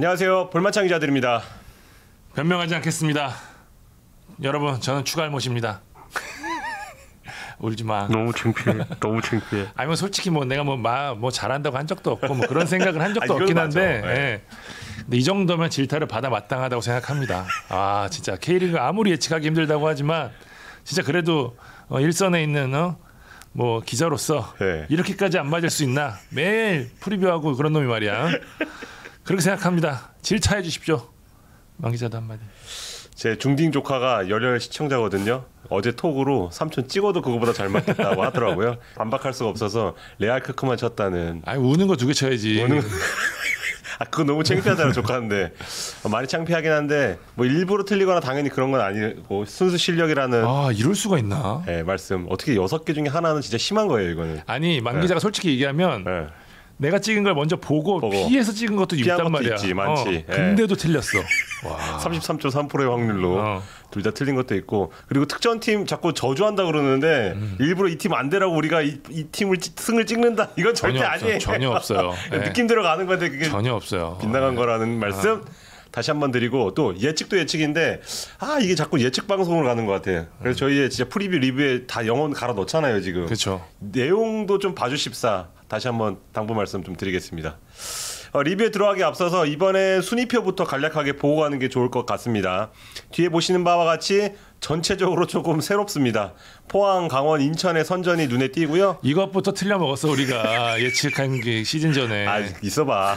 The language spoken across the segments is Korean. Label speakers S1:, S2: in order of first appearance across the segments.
S1: 안녕하세요. 볼만찬 기자들입니다.
S2: 변명하지 않겠습니다. 여러분, 저는 추갈못입니다. 울지 마.
S1: 너무 창피해. 너무 창피해.
S2: 아니 뭐 솔직히 뭐 내가 뭐 잘한다고 한 적도 없고 뭐 그런 생각을 한 적도 없긴 한데, 예. 근데 이 정도면 질타를 받아 마땅하다고 생각합니다. 아 진짜 K리그 아무리 예측하기 힘들다고 하지만 진짜 그래도 일선에 있는 뭐 기자로서
S1: 네.
S2: 이렇게까지 안 맞을 수 있나? 매일 프리뷰하고 그런 놈이 말이야. 그렇게 생각합니다. 질타해 주십시오. 왕 기자도 한마디.
S1: 제 중딩 조카가 열혈 시청자거든요. 어제 톡으로 삼촌 찍어도 그거보다 잘 맞겠다고 하더라고요. 반박할 수가 없어서 레알 크크만 쳤다는.
S2: 아니 우는 거 2개 쳐야지.
S1: 우는 그거 너무 창피하잖아 조카인데. 많이 창피하긴 한데 뭐 일부러 틀리거나 당연히 그런 건 아니고 순수 실력이라는.
S2: 아 이럴 수가 있나?
S1: 네, 말씀. 어떻게 6개 중에 하나는 진짜 심한 거예요 이거는.
S2: 아니 만 기자가 솔직히 얘기하면.
S1: 네.
S2: 내가 찍은 걸 먼저 보고 피해서 찍은 것도 있단 말이야.
S1: 있지, 많지.
S2: 근데도 틀렸어. 와.
S1: 33.3%의 확률로 둘 다 틀린 것도 있고. 그리고 특전팀 자꾸 저주한다 그러는데 일부러 이 팀 안 되라고 우리가 이 팀을 승을 찍는다. 이건 절대 아니에요.
S2: 전혀 없어요.
S1: 느낌 들어가는 건데 그게
S2: 전혀 없어요.
S1: 빗나간 거라는 말씀 다시 한번 드리고, 또 예측도 예측인데 이게 자꾸 예측 방송으로 가는 것 같아요. 그래서 저희의 진짜 프리뷰 리뷰에 다 영혼 갈아 넣잖아요 지금.
S2: 그렇죠.
S1: 내용도 좀 봐주십사. 다시 한번 당부 말씀 좀 드리겠습니다. 리뷰에 들어가기 앞서서 이번에 순위표부터 간략하게 보고 가는 게 좋을 것 같습니다. 뒤에 보시는 바와 같이 전체적으로 조금 새롭습니다. 포항, 강원, 인천의 선전이 눈에 띄고요.
S2: 이것부터 틀려먹었어 우리가 예측한 게 시즌 전에.
S1: 있어봐.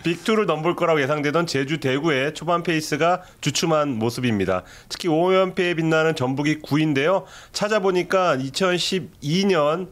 S1: 빅2를 넘볼 거라고 예상되던 제주, 대구의 초반 페이스가 주춤한 모습입니다. 특히 5연패에 빛나는 전북이 9위인데요. 찾아보니까 2012년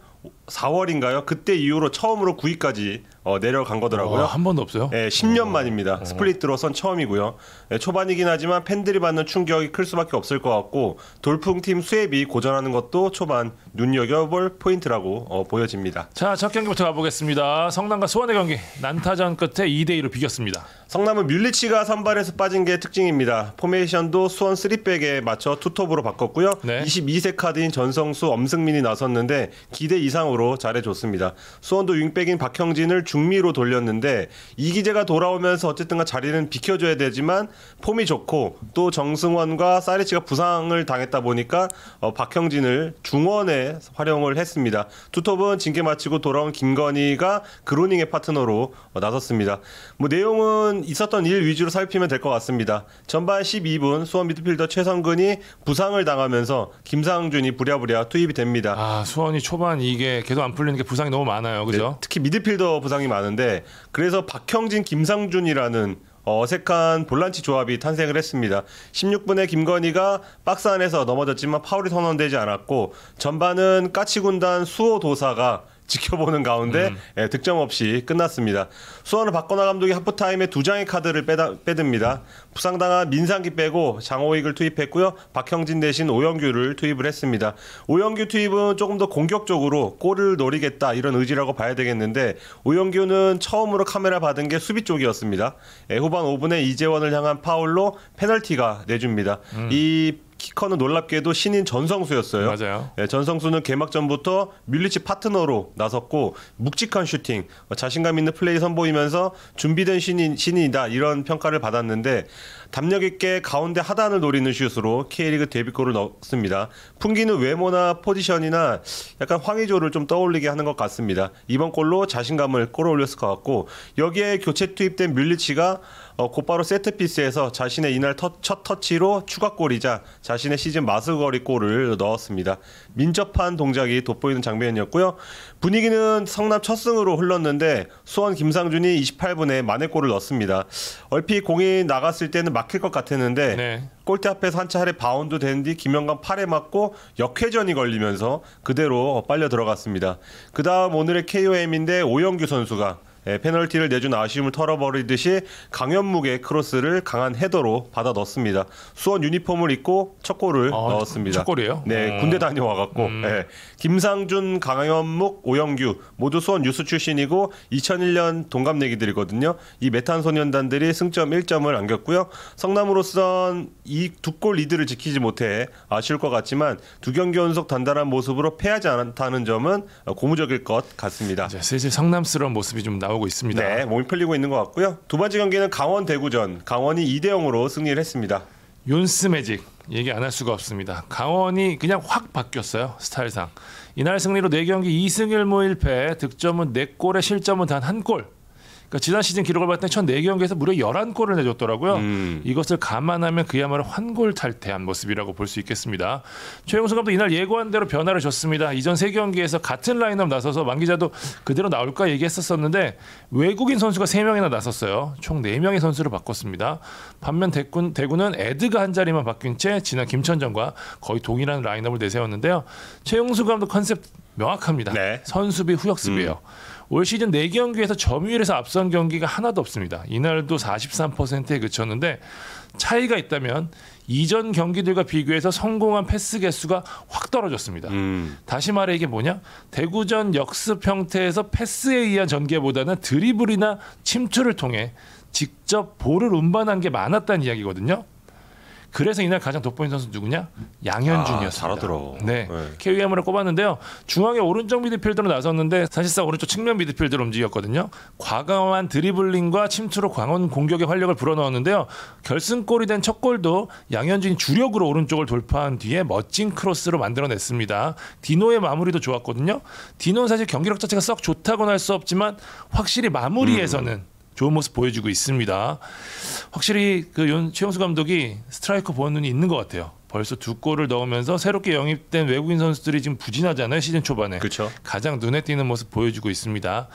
S1: 4월인가요? 그때 이후로 처음으로 9위까지 내려간 거더라고요.
S2: 한 번도 없어요?
S1: 네, 10년 만입니다. 스플릿 들어선 처음이고요. 네, 초반이긴 하지만 팬들이 받는 충격이 클 수밖에 없을 것 같고, 돌풍팀 수협이 고전하는 것도 초반 눈여겨볼 포인트라고 보여집니다.
S2: 자, 첫 경기부터 가보겠습니다. 성남과 수원의 경기. 난타전 끝에 2대2로 비겼습니다.
S1: 성남은 뮬리치가 선발에서 빠진 게 특징입니다. 포메이션도 수원 3백에 맞춰 투톱으로 바꿨고요.
S2: 네.
S1: 22세 카드인 전성수, 엄승민이 나섰는데 기대 이상으로 잘해줬습니다. 수원도 윙백인 박형진을 중미로 돌렸는데 이기재가 돌아오면서 어쨌든 자리는 비켜줘야 되지만 폼이 좋고, 또 정승원과 사리치가 부상을 당했다 보니까 박형진을 중원에 활용을 했습니다. 투톱은 징계 마치고 돌아온 김건희가 그로닝의 파트너로 나섰습니다. 뭐 내용은 있었던 일 위주로 살피면 될 것 같습니다. 전반 12분 수원 미드필더 최성근이 부상을 당하면서 김상준이 부랴부랴 투입이 됩니다.
S2: 수원이 초반 이게 계속 안 풀리는 게 부상이 너무 많아요. 그죠?
S1: 네, 특히 미드필더 부상이 많은데, 그래서 박형진, 김상준이라는 어색한 볼란치 조합이 탄생을 했습니다. 16분에 김건희가 박스 안에서 넘어졌지만 파울이 선언되지 않았고, 전반은 까치군단 수호도사가 지켜보는 가운데 득점 없이 끝났습니다. 수원은 박건하 감독이 하프타임에 2장의 카드를 빼듭니다. 부상당한 민상기 빼고 장호익을 투입했고요. 박형진 대신 오영규를 투입을 했습니다. 오영규 투입은 조금 더 공격적으로 골을 노리겠다 이런 의지라고 봐야 되겠는데, 오영규는 처음으로 카메라 받은 게 수비 쪽이었습니다. 후반 5분에 이재원을 향한 파울로 페널티가 내줍니다. 이 키커는 놀랍게도 신인 전성수였어요.
S2: 맞아요.
S1: 네, 전성수는 개막전부터 뮬리치 파트너로 나섰고 묵직한 슈팅, 자신감 있는 플레이 선보이면서 준비된 신인이다 이런 평가를 받았는데, 담력 있게 가운데 하단을 노리는 슛으로 K리그 데뷔골을 넣습니다. 풍기는 외모나 포지션이나 약간 황의조를 좀 떠올리게 하는 것 같습니다. 이번 골로 자신감을 끌어올렸을 것 같고, 여기에 교체 투입된 뮬리치가 곧바로 세트피스에서 자신의 이날 첫 터치로 추가골이자 자신의 시즌 마스거리 골을 넣었습니다. 민첩한 동작이 돋보이는 장면이었고요. 분위기는 성남 첫 승으로 흘렀는데 수원 김상준이 28분에 만회골을 넣었습니다. 얼핏 공이 나갔을 때는 막힐 것 같았는데
S2: 네.
S1: 골대 앞에서 한 차례 바운드 된 뒤 김영관 팔에 맞고 역회전이 걸리면서 그대로 빨려 들어갔습니다. 그 다음 오늘의 KOM인데 오영규 선수가 페널티를 내준 아쉬움을 털어버리듯이 강현묵의 크로스를 강한 헤더로 받아 넣습니다. 수원 유니폼을 입고 첫 골을 넣었습니다.
S2: 첫 골이에요?
S1: 네, 군대 다녀와갖고. 네. 김상준, 강현묵, 오영규 모두 수원 유스 출신이고 2001년 동갑내기들이거든요. 이 메탄소년단들이 승점 1점을 안겼고요. 성남으로선 이 두 골 리드를 지키지 못해 아쉬울 것 같지만 두 경기 연속 단단한 모습으로 패하지 않았다는 점은 고무적일 것 같습니다.
S2: 이제 슬슬 성남스러운 모습이 좀 나오고 있습니다.
S1: 네, 몸이 풀리고 있는 것 같고요. 두 번째 경기는 강원 대구전. 강원이 2대 0으로 승리를 했습니다.
S2: 윤스 매직 얘기 안 할 수가 없습니다. 강원이 그냥 확 바뀌었어요. 스타일상. 이날 승리로 4경기 2승 1무 1패, 득점은 4골에 실점은 단 1골. 그러니까 지난 시즌 기록을 봤더니 첫 4경기에서 무려 11골을 내줬더라고요. 이것을 감안하면 그야말로 환골탈태한 모습이라고 볼 수 있겠습니다. 최용수 감독 이날 예고한 대로 변화를 줬습니다. 이전 3경기에서 같은 라인업 나서서 만 기자도 그대로 나올까 얘기했었는데 외국인 선수가 3명이나 나섰어요. 총 4명의 선수를 바꿨습니다. 반면 대구는 에드가 한 자리만 바뀐 채 지난 김천전과 거의 동일한 라인업을 내세웠는데요. 최용수 감독 컨셉 명확합니다.
S1: 네.
S2: 선수비 후역수비예요. 올 시즌 4경기에서 점유율에서 앞선 경기가 하나도 없습니다. 이날도 43%에 그쳤는데 차이가 있다면 이전 경기들과 비교해서 성공한 패스 개수가 확 떨어졌습니다. 다시 말해 이게 뭐냐? 대구전 역습 형태에서 패스에 의한 전개보다는 드리블이나 침투를 통해 직접 볼을 운반한 게 많았다는 이야기거든요. 그래서 이날 가장 돋보인 선수 누구냐? 양현준이었습니다.
S1: 잘하더라.
S2: 네, KUM을 꼽았는데요. 중앙에 오른쪽 미드필더로 나섰는데 사실상 오른쪽 측면 미드필더로 움직였거든요. 과감한 드리블링과 침투로 강원 공격의 활력을 불어넣었는데요. 결승골이 된 첫 골도 양현준이 주력으로 오른쪽을 돌파한 뒤에 멋진 크로스로 만들어냈습니다. 디노의 마무리도 좋았거든요. 디노는 사실 경기력 자체가 썩 좋다고는 할 수 없지만 확실히 마무리에서는 좋은 모습 보여주고 있습니다. 확실히 그 최용수 감독이 스트라이커 보는 눈이 있는 것 같아요. 벌써 2골을 넣으면서 새롭게 영입된 외국인 선수들이 지금 부진하잖아요. 시즌 초반에.
S1: 그쵸.
S2: 가장 눈에 띄는 모습 보여주고 있습니다.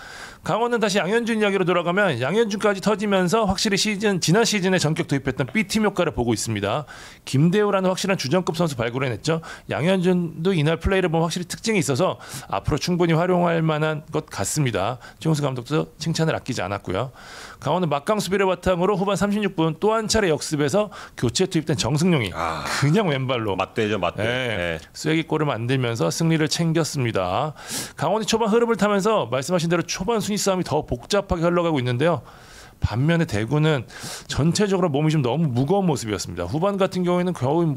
S2: 강원은 다시 양현준 이야기로 돌아가면 양현준까지 터지면서 확실히 지난 시즌에 전격 도입했던 B팀 효과를 보고 있습니다. 김대우라는 확실한 주전급 선수 발굴해냈죠. 양현준도 이날 플레이를 보면 확실히 특징이 있어서 앞으로 충분히 활용할 만한 것 같습니다. 최용수 감독도 칭찬을 아끼지 않았고요. 강원은 막강 수비를 바탕으로 후반 36분 또 한 차례 역습에서 교체 투입된 정승용이 그냥 왼발로
S1: 맞대죠, 맞대. 네.
S2: 쐐기골을 만들면서 승리를 챙겼습니다. 강원이 초반 흐름을 타면서 말씀하신 대로 초반 순위 싸움이 더 복잡하게 흘러가고 있는데요. 반면에 대구는 전체적으로 몸이 좀 너무 무거운 모습이었습니다. 후반 같은 경우에는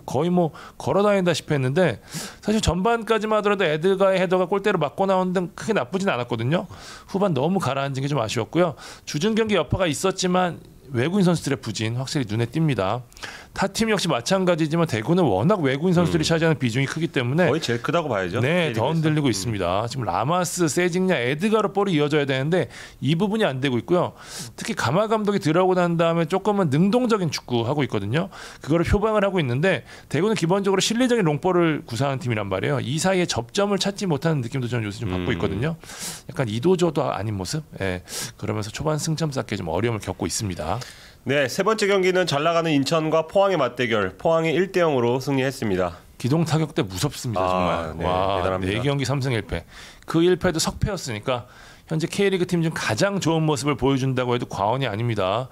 S2: 거의 뭐 걸어다닌다시피 했는데 사실 전반까지만 하더라도 에드가의 헤더가 골대를 맞고 나오는 등 크게 나쁘진 않았거든요. 후반 너무 가라앉은 게 좀 아쉬웠고요. 주중 경기 여파가 있었지만 외국인 선수들의 부진 확실히 눈에 띕니다. 타팀 역시 마찬가지지만 대구는 워낙 외국인 선수들이 차지하는 비중이 크기 때문에
S1: 거의 제일 크다고 봐야죠.
S2: 네, 더 흔들리고 있습니다. 지금 라마스, 세징야, 에드가로 볼이 이어져야 되는데 이 부분이 안 되고 있고요. 특히 가마 감독이 들어오고 난 다음에 조금은 능동적인 축구 하고 있거든요. 그거를 표방을 하고 있는데 대구는 기본적으로 실리적인 롱볼을 구사하는 팀이란 말이에요. 이 사이에 접점을 찾지 못하는 느낌도 저는 요새 좀 받고 있거든요. 약간 이도저도 아닌 모습. 예, 그러면서 초반 승점 쌓기에 좀 어려움을 겪고 있습니다.
S1: 네, 세 번째 경기는 잘 나가는 인천과 포항의 맞대결. 포항이 1대 0으로 승리했습니다.
S2: 기동 타격대 무섭습니다. 정말.
S1: 네,
S2: 와,
S1: 대단합니다.
S2: 4경기 3승 1패. 그 1패도 석패였으니까 현재 K리그 팀 중 가장 좋은 모습을 보여준다고 해도 과언이 아닙니다.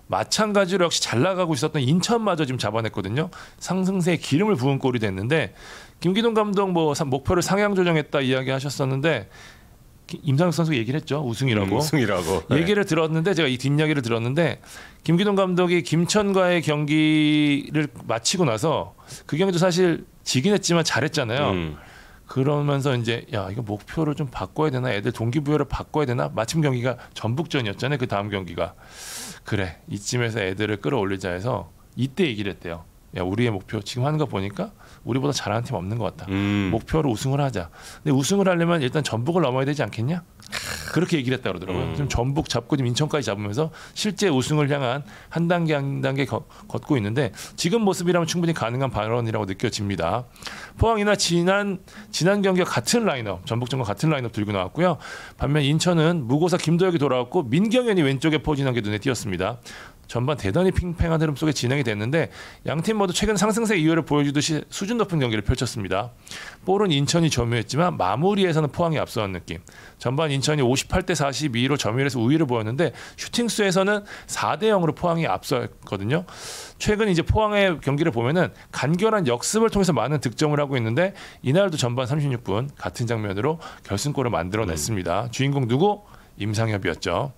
S2: 마찬가지로 역시 잘 나가고 있었던 인천마저 지금 잡아냈거든요. 상승세에 기름을 부은 꼴이 됐는데 김기동 감독 목표를 상향 조정했다 이야기하셨었는데 임상혁 선수가 얘기를 했죠. 우승이라고.
S1: 우승이라고.
S2: 얘기를 들었는데 제가 이 뒷이야기를 들었는데 김기동 감독이 김천과의 경기를 마치고 나서 그 경기도 사실 지긴 했지만 잘했잖아요. 그러면서 이제 야 이거 목표를 좀 바꿔야 되나, 애들 동기부여를 바꿔야 되나. 마침 경기가 전북전이었잖아요. 그 다음 경기가. 그래 이쯤에서 애들을 끌어올리자 해서 이때 얘기를 했대요. 야 우리의 목표 지금 하는 거 보니까 우리보다 잘하는 팀 없는 것 같다. 목표로 우승을 하자. 근데 우승을 하려면 일단 전북을 넘어야 되지 않겠냐? 그렇게 얘기를 했다 그러더라고요. 지금 전북 잡고 지금 인천까지 잡으면서 실제 우승을 향한 한 단계 한 단계 걷고 있는데 지금 모습이라면 충분히 가능한 발언이라고 느껴집니다. 포항이나 지난 경기와 같은 라인업, 전북전과 같은 라인업 들고 나왔고요. 반면 인천은 무고사 김도혁이 돌아왔고 민경현이 왼쪽에 포진한 게 눈에 띄었습니다. 전반 대단히 팽팽한 흐름 속에 진행이 됐는데 양팀 모두 최근 상승세 이유를 보여주듯이 수준 높은 경기를 펼쳤습니다. 볼은 인천이 점유했지만 마무리에서는 포항이 앞서는 느낌. 전반 인천이 58대 42로 점유해서 우위를 보였는데 슈팅 수에서는 4대 0으로 포항이 앞섰거든요. 최근 이제 포항의 경기를 보면은 간결한 역습을 통해서 많은 득점을 하고 있는데 이날도 전반 36분 같은 장면으로 결승골을 만들어냈습니다. 주인공 누구? 임상엽이었죠.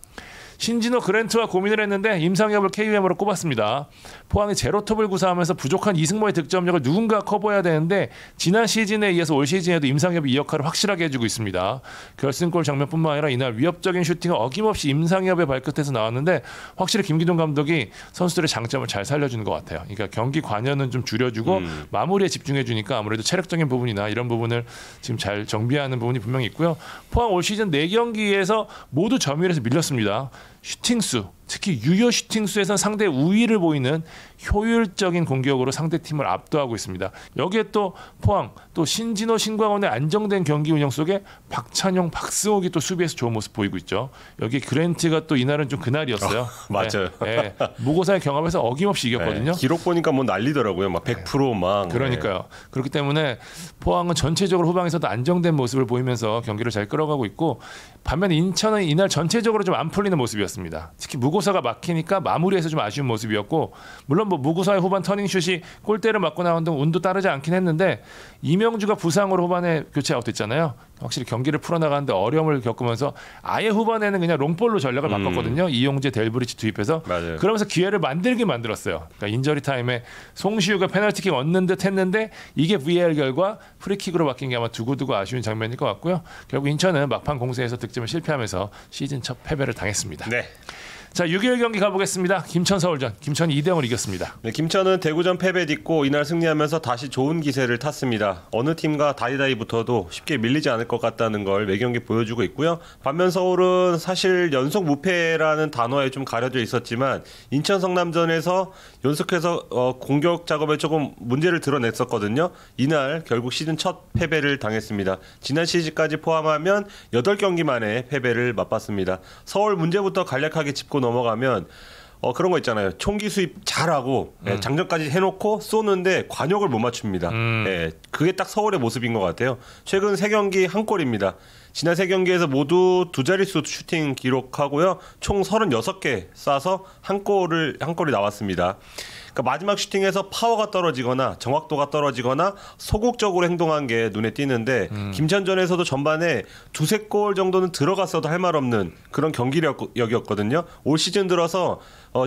S2: 신진호 그랜트와 고민을 했는데 임상엽을 KUM으로 꼽았습니다. 포항이 제로톱을 구사하면서 부족한 이승모의 득점력을 누군가 커버해야 되는데 지난 시즌에 이어서 올 시즌에도 임상엽이 이 역할을 확실하게 해주고 있습니다. 결승골 장면뿐만 아니라 이날 위협적인 슈팅은 어김없이 임상엽의 발끝에서 나왔는데 확실히 김기동 감독이 선수들의 장점을 잘 살려주는 것 같아요. 그러니까 경기 관여는 좀 줄여주고 마무리에 집중해주니까 아무래도 체력적인 부분이나 이런 부분을 지금 잘 정비하는 부분이 분명히 있고요. 포항 올 시즌 4경기에서 모두 점유율에서 밀렸습니다. 슈팅수, 특히 유효 슈팅수에선 상대 우위를 보이는 효율적인 공격으로 상대팀을 압도하고 있습니다. 여기에 또 포항, 또 신진호, 신광원의 안정된 경기 운영 속에 박찬용, 박승욱이 또 수비에서 좋은 모습 보이고 있죠. 여기 그랜트가 또 이날은 좀 그날이었어요.
S1: 맞아요.
S2: 네, 네. 무고사의 경험에서 어김없이 이겼거든요.
S1: 네, 기록 보니까 뭐 난리더라고요. 막 100%
S2: 그러니까요.
S1: 네.
S2: 그렇기 때문에 포항은 전체적으로 후방에서도 안정된 모습을 보이면서 경기를 잘 끌어가고 있고 반면에 인천은 이날 전체적으로 좀 안 풀리는 모습이었습니다. 특히 무고사가 막히니까 마무리에서 좀 아쉬운 모습이었고 물론 뭐 무고사의 후반 터닝슛이 골대를 맞고 나온 등 운도 따르지 않긴 했는데 이명주가 부상으로 후반에 교체 아웃됐잖아요. 확실히 경기를 풀어나가는데 어려움을 겪으면서 아예 후반에는 그냥 롱볼로 전략을 바꿨거든요. 이용재, 델브리치 투입해서
S1: 맞아요.
S2: 그러면서 기회를 만들었어요. 그러니까 인저리 타임에 송시우가 페널티킥 얻는 듯 했는데 이게 VAR 결과 프리킥으로 바뀐 게 아마 두고두고 아쉬운 장면일 것 같고요. 결국 인천은 막판 공세에서 득점을 실패하면서 시즌 첫 패배를 당했습니다.
S1: 네.
S2: 자, 6일 경기 가보겠습니다. 김천 서울전. 김천이 2대0으로 이겼습니다.
S1: 네, 김천은 대구전 패배 딛고 이날 승리하면서 다시 좋은 기세를 탔습니다. 어느 팀과 다이다이 붙어도 쉽게 밀리지 않을 것 같다는 걸 매경기 보여주고 있고요. 반면 서울은 사실 연속 무패라는 단어에 좀 가려져 있었지만 인천 성남전에서 연속해서 공격 작업에 조금 문제를 드러냈었거든요. 이날 결국 시즌 첫 패배를 당했습니다. 지난 시즌까지 포함하면 8경기 만에 패배를 맛봤습니다. 서울 문제부터 간략하게 짚고 넘어가면 그런 거 있잖아요. 총기 수입 잘하고 장전까지 해놓고 쏘는데 관역을 못 맞춥니다. 그게 딱 서울의 모습인 것 같아요. 최근 3경기 한 골입니다. 지난 3경기에서 모두 두 자릿수 슈팅 기록하고요. 총 36개 쏴서 한 골이 나왔습니다. 그러니까 마지막 슈팅에서 파워가 떨어지거나 정확도가 떨어지거나 소극적으로 행동한 게 눈에 띄는데 김천전에서도 전반에 2-3골 정도는 들어갔어도 할 말 없는 그런 경기력이었거든요. 올 시즌 들어서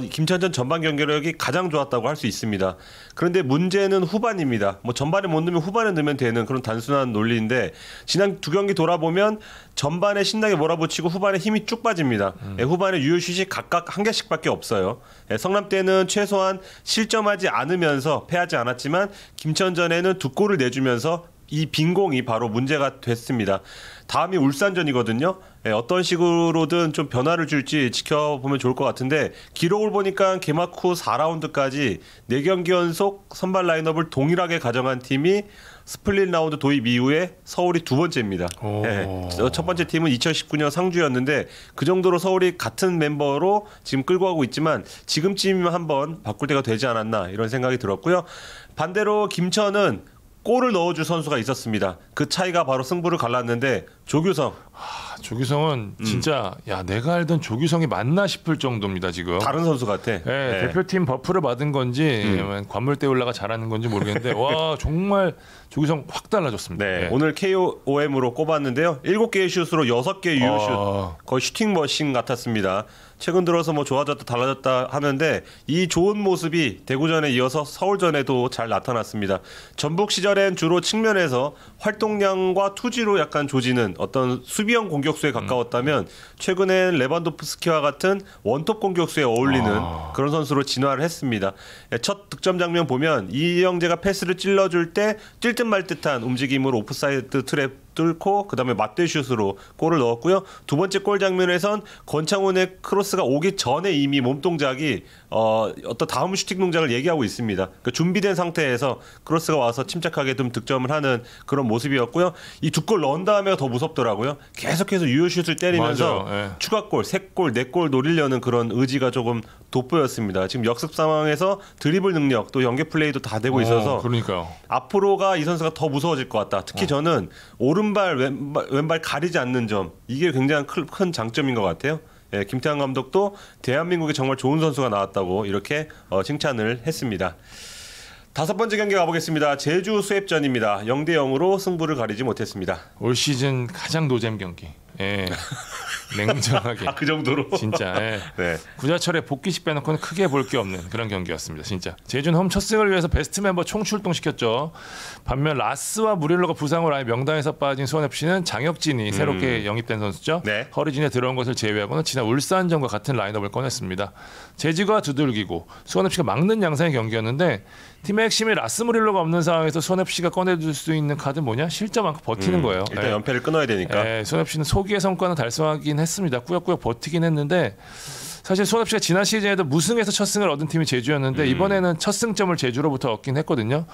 S1: 김천전 전반 경기력이 가장 좋았다고 할 수 있습니다. 그런데 문제는 후반입니다. 뭐 전반에 못 넣으면 후반에 넣으면 되는 그런 단순한 논리인데 지난 2경기 돌아보면 전반에 신나게 몰아붙이고 후반에 힘이 쭉 빠집니다. 후반에 유효슛이 각각 1개씩밖에 없어요. 성남 때는 최소한 실점하지 않으면서 패하지 않았지만 김천전에는 2골을 내주면서 이 빈공이 바로 문제가 됐습니다. 다음이 울산전이거든요. 어떤 식으로든 좀 변화를 줄지 지켜보면 좋을 것 같은데 기록을 보니까 개막 후 4라운드까지 4경기 연속 선발 라인업을 동일하게 가정한 팀이 스플릿 라운드 도입 이후에 서울이 2번째입니다. 첫 번째 팀은 2019년 상주였는데 그 정도로 서울이 같은 멤버로 지금 끌고 가고 있지만 지금쯤이면 한번 바꿀 때가 되지 않았나 이런 생각이 들었고요. 반대로 김천은 골을 넣어줄 선수가 있었습니다. 그 차이가 바로 승부를 갈랐는데 조규성.
S2: 조규성은 진짜 야 내가 알던 조규성이 맞나 싶을 정도입니다 지금.
S1: 다른 선수 같아.
S2: 네. 대표팀 버프를 받은 건지 관물대 올라가 잘하는 건지 모르겠는데 와 정말 조규성 확 달라졌습니다.
S1: 네. 오늘 KOM으로 꼽았는데요. 7개의 슛으로 6개 유효슛. 거의 슈팅 머신 같았습니다. 최근 들어서 뭐 좋아졌다 달라졌다 하는데 이 좋은 모습이 대구전에 이어서 서울전에도 잘 나타났습니다. 전북 시절엔 주로 측면에서 활동량과 투지로 약간 조지는 어떤 수비형 공격수에 가까웠다면 최근엔 레반도프스키와 같은 원톱 공격수에 어울리는 그런 선수로 진화를 했습니다. 첫 득점 장면 보면 이영재가 패스를 찔러줄 때 뛸 듯 말 듯한 움직임으로 오프사이드 트랩 뚫고 그다음에 맞대슛으로 골을 넣었고요. 두 번째 골 장면에선 권창훈의 크로스가 오기 전에 이미 몸동작이 어떤 다음 슈팅 동작을 얘기하고 있습니다. 그러니까 준비된 상태에서 크로스가 와서 침착하게 좀 득점을 하는 그런 모습이었고요. 이 2골 넣은 다음에가 더 무섭더라고요. 계속해서 유효슛을 때리면서 추가골, 3골, 4골 노리려는 그런 의지가 조금 돋보였습니다. 지금 역습 상황에서 드리블 능력 또 연계 플레이도 다 되고 있어서
S2: 그러니까요.
S1: 앞으로가 이 선수가 더 무서워질 것 같다. 특히 저는 오른발 왼발 가리지 않는 점 이게 굉장히 큰 장점인 것 같아요. 김태환 감독도 대한민국에 정말 좋은 선수가 나왔다고 이렇게 칭찬을 했습니다. 5번째 경기 가보겠습니다. 제주 수협전입니다. 0대0으로 승부를 가리지 못했습니다.
S2: 올 시즌 가장 노잼 경기. 예. 냉정하게.
S1: 그 정도로.
S2: 진짜. 예.
S1: 네.
S2: 구자철의 복귀식 빼놓고는 크게 볼 게 없는 그런 경기였습니다. 진짜. 제주는 홈 첫 승을 위해서 베스트 멤버 총출동시켰죠. 반면 라스와 무릴로가 부상으로 아예 명단에서 빠진 수원FC는 장혁진이 새롭게 영입된 선수죠.
S1: 네.
S2: 허리진에 들어온 것을 제외하고는 지난 울산전과 같은 라인업을 꺼냈습니다. 제주가 두들기고 수원FC가 막는 양상의 경기였는데 팀의 핵심이 라스 무릴로가 없는 상황에서 수원FC가 꺼내줄 수 있는 카드는 뭐냐? 실점 않고 버티는 거예요.
S1: 일단 연패를 끊어야 되니까.
S2: 수원FC는 소기의 성과는 달성하긴 했습니다. 꾸역꾸역 버티긴 했는데 사실 수원FC가 지난 시즌에도 무승에서 첫 승을 얻은 팀이 제주였는데 이번에는 첫 승점을 제주로부터 얻긴 했거든요.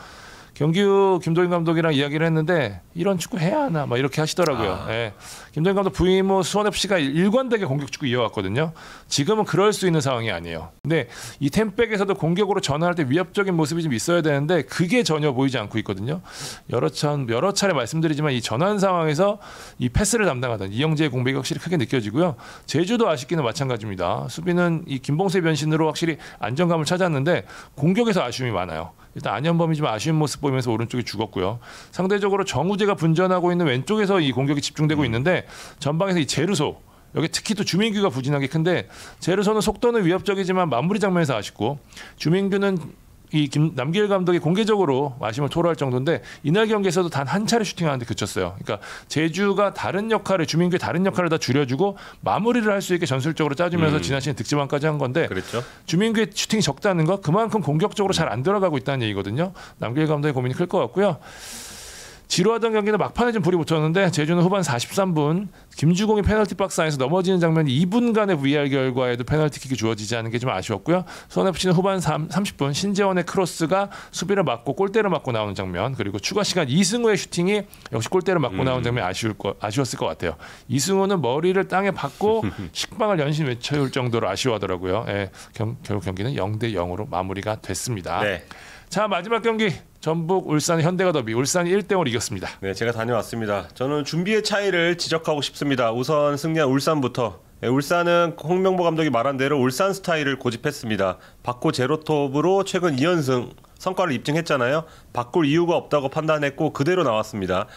S2: 경기 후 김도인 감독이랑 이야기를 했는데 이런 축구 해야 하나 막 이렇게 하시더라고요. 예. 김도인 감독 부임 후 수원FC가 일관되게 공격 축구 이어왔거든요. 지금은 그럴 수 있는 상황이 아니에요. 근데 이 템백에서도 공격으로 전환할 때 위협적인 모습이 좀 있어야 되는데 그게 전혀 보이지 않고 있거든요. 여러 차례 말씀드리지만 이 전환 상황에서 이 패스를 담당하던 이영재의 공백이 확실히 크게 느껴지고요. 제주도 아쉽기는 마찬가지입니다. 수비는 이 김봉세 변신으로 확실히 안정감을 찾았는데 공격에서 아쉬움이 많아요. 일단 안현범이 좀 아쉬운 모습 보이면서 오른쪽이 죽었고요. 상대적으로 정우재가 분전하고 있는 왼쪽에서 이 공격이 집중되고 있는데 전방에서 이 제르소 여기 특히 또 주민규가 부진하게 큰데 제르소는 속도는 위협적이지만 마무리 장면에서 아쉽고 주민규는 이 남길 감독이 공개적으로 아쉬움을 토로할 정도인데 이날 경기에서도 단 한 차례 슈팅하는데 그쳤어요. 그러니까 제주가 다른 역할을 주민규의 다른 역할을 다 줄여주고 마무리를 할 수 있게 전술적으로 짜주면서 지난 시즌 득점왕까지 한 건데
S1: 그랬죠.
S2: 주민규의 슈팅이 적다는 거 그만큼 공격적으로 잘 안 들어가고 있다는 얘기거든요. 남길 감독의 고민이 클 것 같고요. 지루하던 경기는 막판에 좀 불이 붙었는데 제주는 후반 43분 김주공이 페널티 박스 안에서 넘어지는 장면이 2분간의 VR 결과에도 페널티킥이 주어지지 않은 게 좀 아쉬웠고요. 수원FC는 후반 30분 신재원의 크로스가 수비를 막고 골대를 맞고 나오는 장면 그리고 추가 시간 이승우의 슈팅이 역시 골대를 맞고 나오는 장면이 아쉬웠을 것 같아요. 이승우는 머리를 땅에 박고 식빵을 연신 외쳐올 정도로 아쉬워하더라고요. 예, 결국 경기는 0대0으로 마무리가 됐습니다.
S1: 네.
S2: 자 마지막 경기 전북 울산 현대가 더비 울산이 1대0으로 이겼습니다.
S1: 네, 제가 다녀왔습니다. 저는 준비의 차이를 지적하고 싶습니다. 우선 승리한 울산부터. 네, 울산은 홍명보 감독이 말한 대로 울산 스타일을 고집했습니다. 바코 제로톱으로 최근 2연승 성과를 입증했잖아요. 바꿀 이유가 없다고 판단했고 그대로 나왔습니다.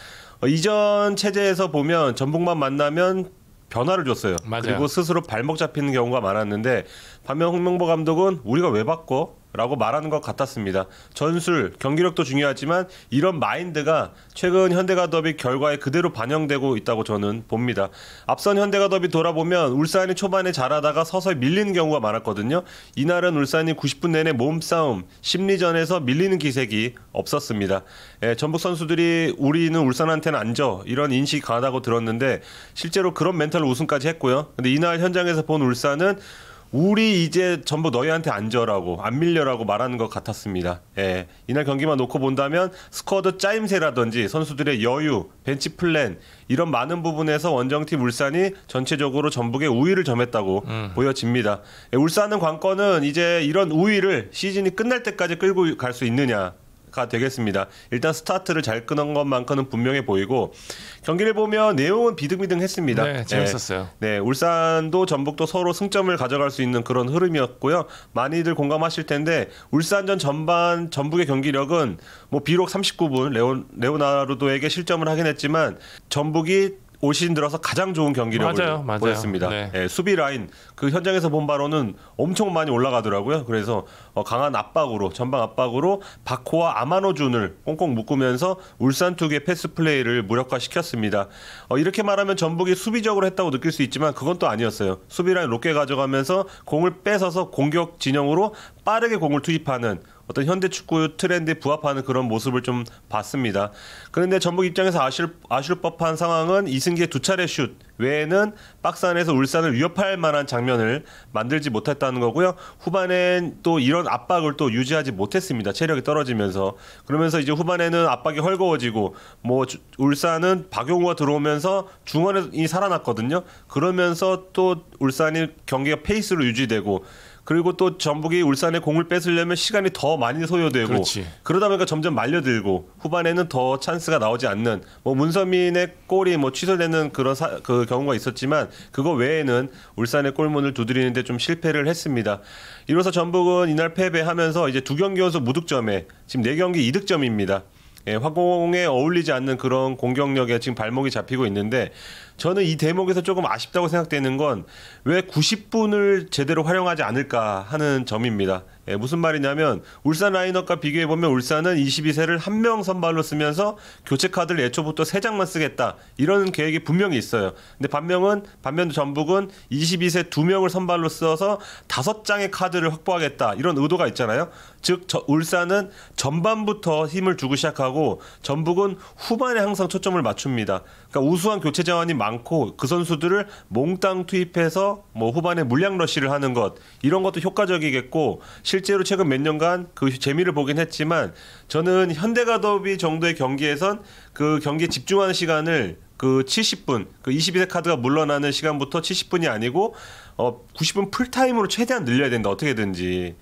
S1: 이전 체제에서 보면 전북만 만나면 변화를 줬어요.
S2: 맞아요.
S1: 그리고 스스로 발목 잡히는 경우가 많았는데 반면 홍명보 감독은 우리가 왜 바꿔? 라고 말하는 것 같았습니다. 전술, 경기력도 중요하지만 이런 마인드가 최근 현대가 더비 결과에 그대로 반영되고 있다고 저는 봅니다. 앞선 현대가 더비 돌아보면 울산이 초반에 잘하다가 서서히 밀리는 경우가 많았거든요. 이날은 울산이 90분 내내 몸싸움, 심리전에서 밀리는 기색이 없었습니다. 전북 선수들이 우리는 울산한테는 안 져 이런 인식이 강하다고 들었는데 실제로 그런 멘탈로 우승까지 했고요. 근데 이날 현장에서 본 울산은 우리 이제 전부 너희한테 안 져라고 안 밀려라고 말하는 것 같았습니다. 예, 이날 경기만 놓고 본다면 스쿼드 짜임새라든지 선수들의 여유, 벤치 플랜 이런 많은 부분에서 원정팀 울산이 전체적으로 전북의 우위를 점했다고 보여집니다. 예, 울산은 관건은 이제 이런 우위를 시즌이 끝날 때까지 끌고 갈 수 있느냐 가 되겠습니다. 일단 스타트를 잘 끊은 것만큼은 분명해 보이고 경기를 보면 내용은 비등비등했습니다.
S2: 네, 재밌었어요.
S1: 네, 울산도 전북도 서로 승점을 가져갈 수 있는 그런 흐름이었고요. 많이들 공감하실 텐데 울산전 전반 전북의 경기력은 뭐 비록 39분 레오나르도에게 실점을 하긴 했지만 전북이 올 시즌 들어서 가장 좋은 경기력을
S2: 맞아요.
S1: 보였습니다.
S2: 네.
S1: 예, 수비 라인 그 현장에서 본 바로는 엄청 많이 올라가더라고요. 그래서 강한 압박으로 전방 압박으로 바코와 아마노준을 꽁꽁 묶으면서 울산 투기의 패스 플레이를 무력화시켰습니다. 이렇게 말하면 전북이 수비적으로 했다고 느낄 수 있지만 그건 또 아니었어요. 수비 라인 높게 가져가면서 공을 뺏어서 공격 진영으로 빠르게 공을 투입하는 어떤 현대 축구 트렌드에 부합하는 그런 모습을 좀 봤습니다. 그런데 전북 입장에서 아쉬울 법한 상황은 이승기의 두 차례 슛 외에는 박스 안에서 울산을 위협할 만한 장면을 만들지 못했다는 거고요. 후반엔 또 이런 압박을 또 유지하지 못했습니다. 체력이 떨어지면서. 그러면서 이제 후반에는 압박이 헐거워지고 뭐 울산은 박용우가 들어오면서 중원이 살아났거든요. 그러면서 또 울산이 경기가 페이스로 유지되고 그리고 또 전북이 울산에 공을 뺏으려면 시간이 더 많이 소요되고
S2: 그렇지.
S1: 그러다 보니까 점점 말려들고 후반에는 더 찬스가 나오지 않는 뭐 문서민의 골이 뭐 취소되는 그런 그 경우가 있었지만 그거 외에는 울산의 골문을 두드리는데 좀 실패를 했습니다. 이로써 전북은 이날 패배하면서 이제 두 경기 연속 무득점에 지금 4경기 2득점입니다. 화공에 어울리지 않는 그런 공격력에 지금 발목이 잡히고 있는데 저는 이 대목에서 조금 아쉽다고 생각되는 건 왜 90분을 제대로 활용하지 않을까 하는 점입니다. 무슨 말이냐면 울산 라인업과 비교해보면 울산은 22세를 한 명 선발로 쓰면서 교체 카드를 애초부터 3장만 쓰겠다 이런 계획이 분명히 있어요. 근데 반면 전북은 22세 2명을 선발로 써서 5장의 카드를 확보하겠다 이런 의도가 있잖아요. 즉 울산은 전반부터 힘을 주고 시작하고 전북은 후반에 항상 초점을 맞춥니다. 그러니까 우수한 교체 자원이 많고 그 선수들을 몽땅 투입해서 뭐 후반에 물량 러시를 하는 것 이런 것도 효과적이겠고 실제로 최근 몇 년간 그 재미를 보긴 했지만 저는 현대가 더비 정도의 경기에선 그 경기에 집중하는 시간을 그 70분, 그 22세 카드가 물러나는 시간부터 70분이 아니고 90분 풀타임으로 최대한 늘려야 된다 어떻게든지.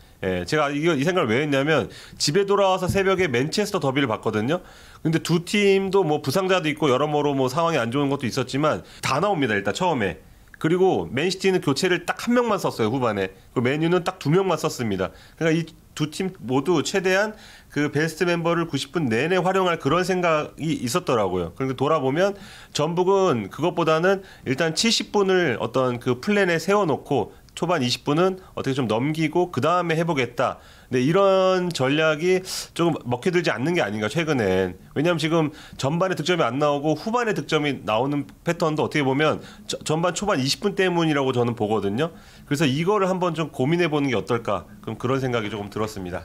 S1: 제가 이 생각을 왜 했냐면 집에 돌아와서 새벽에 맨체스터 더비를 봤거든요. 근데 두 팀도 뭐 부상자도 있고 여러모로 뭐 상황이 안 좋은 것도 있었지만 다 나옵니다 일단 처음에. 그리고 맨시티는 교체를 딱 한 명만 썼어요 후반에. 그 맨유는 딱 2명만 썼습니다. 그러니까 이 두 팀 모두 최대한 그 베스트 멤버를 90분 내내 활용할 그런 생각이 있었더라고요. 그런데 돌아보면 전북은 그것보다는 일단 70분을 어떤 그 플랜에 세워놓고 초반 20분은 어떻게 좀 넘기고 그 다음에 해보겠다. 근데 이런 전략이 조금 먹혀들지 않는 게 아닌가 최근엔. 왜냐하면 지금 전반에 득점이 안 나오고 후반에 득점이 나오는 패턴도 어떻게 보면 전반 초반 20분 때문이라고 저는 보거든요. 그래서 이거를 한번 좀 고민해 보는 게 어떨까. 그런 생각이 조금 들었습니다.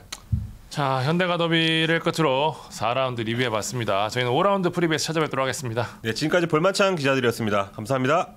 S2: 자, 현대가 더비를 끝으로 4라운드 리뷰해봤습니다. 저희는 5라운드 프리뷰에서 찾아뵙도록 하겠습니다.
S1: 네, 지금까지 볼만찬 기자들이었습니다. 감사합니다.